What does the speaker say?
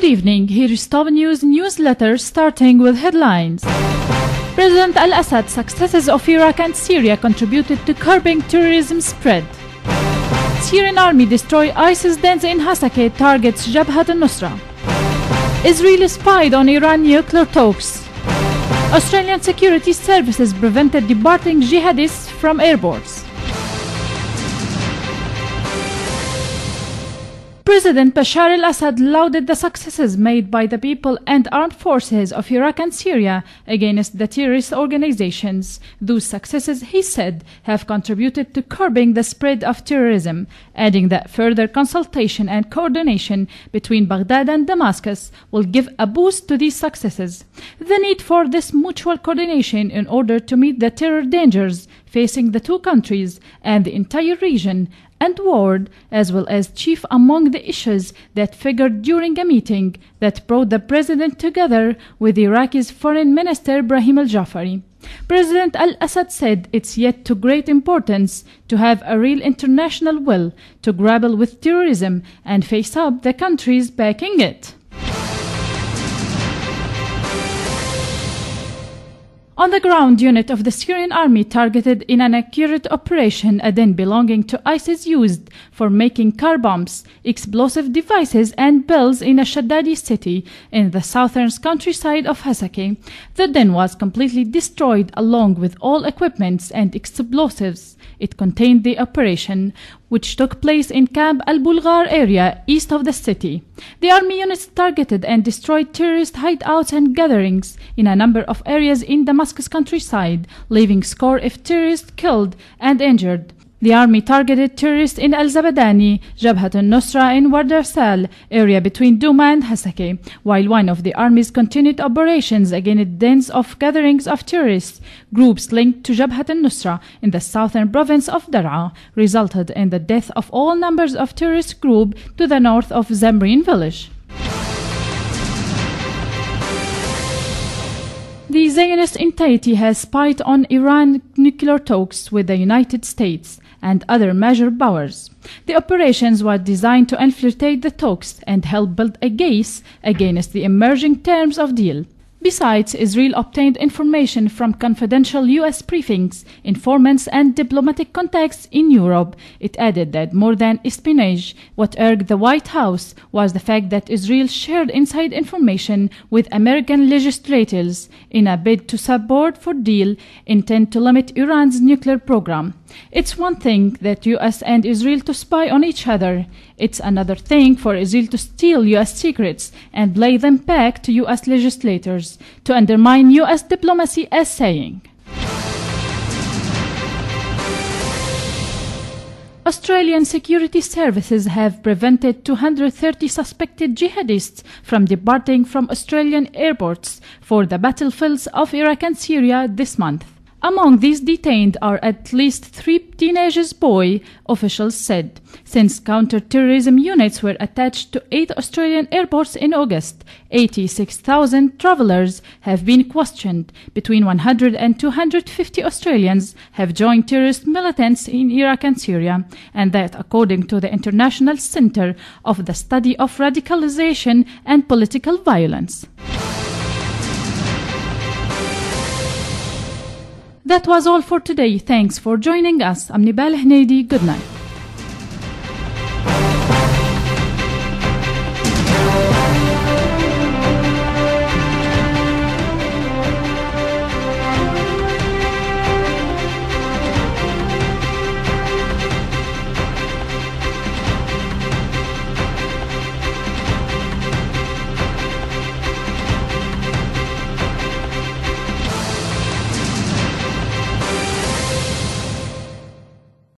evening, here is top news newsletter starting with headlines. President al-Assad's successes of Iraq and Syria contributed to curbing terrorism spread. Syrian army destroy ISIS dens in Hasakeh, targets Jabhat al-Nusra. Israel spied on Iran nuclear talks. Australian security services prevented departing jihadists from airports. President Bashar al-Assad lauded the successes made by the people and armed forces of Iraq and Syria against the terrorist organizations. Those successes, he said, have contributed to curbing the spread of terrorism, adding that further consultation and coordination between Baghdad and Damascus will give a boost to these successes. The need for this mutual coordination in order to meet the terror dangers facing the two countries and the entire region and world, as well as chief among the issues that figured during a meeting that brought the president together with Iraqi's foreign minister Brahim al-Jafari. President al-Assad said it's yet to great importance to have a real international will to grapple with terrorism and face up the countries backing it. On the ground unit of the Syrian army targeted in an accurate operation a den belonging to ISIS used for making car bombs, explosive devices and bells in a Shaddadi city in the southern countryside of Hasakeh. The den was completely destroyed along with all equipments and explosives it contained. The operation, which took place in Camp al-Bulghar area east of the city. The army units targeted and destroyed terrorist hideouts and gatherings in a number of areas in Damascus countryside, leaving scores of terrorists killed and injured. The army targeted terrorists in Al-Zabadani, Jabhat al-Nusra in Wardarsal area between Douma and Hasakeh, while one of the army's continued operations against dens of gatherings of terrorists groups linked to Jabhat al-Nusra in the southern province of Dar'a resulted in the death of all numbers of terrorist groups to the north of Zamrin village. The Zionist entity has spied on Iran nuclear talks with the United States and other major powers. The operations were designed to infiltrate the talks and help build a case against the emerging terms of deal. Besides, Israel obtained information from confidential U.S. briefings, informants, and diplomatic contacts in Europe. It added that more than espionage, what irked the White House was the fact that Israel shared inside information with American legislators in a bid to support for deal intent to limit Iran's nuclear program. It's one thing that U.S. and Israel to spy on each other. It's another thing for Israel to steal U.S. secrets and lay them back to U.S. legislators to undermine U.S. diplomacy, as saying. Australian security services have prevented 230 suspected jihadists from departing from Australian airports for the battlefields of Iraq and Syria this month. Among these detained are at least 3 teenage boys, officials said. Since counter-terrorism units were attached to 8 Australian airports in August, 86,000 travellers have been questioned. Between 100 and 250 Australians have joined terrorist militants in Iraq and Syria, and that according to the International Centre of the Study of Radicalization and Political Violence. That was all for today. Thanks for joining us. I'm Nibal Hneidi. Good night.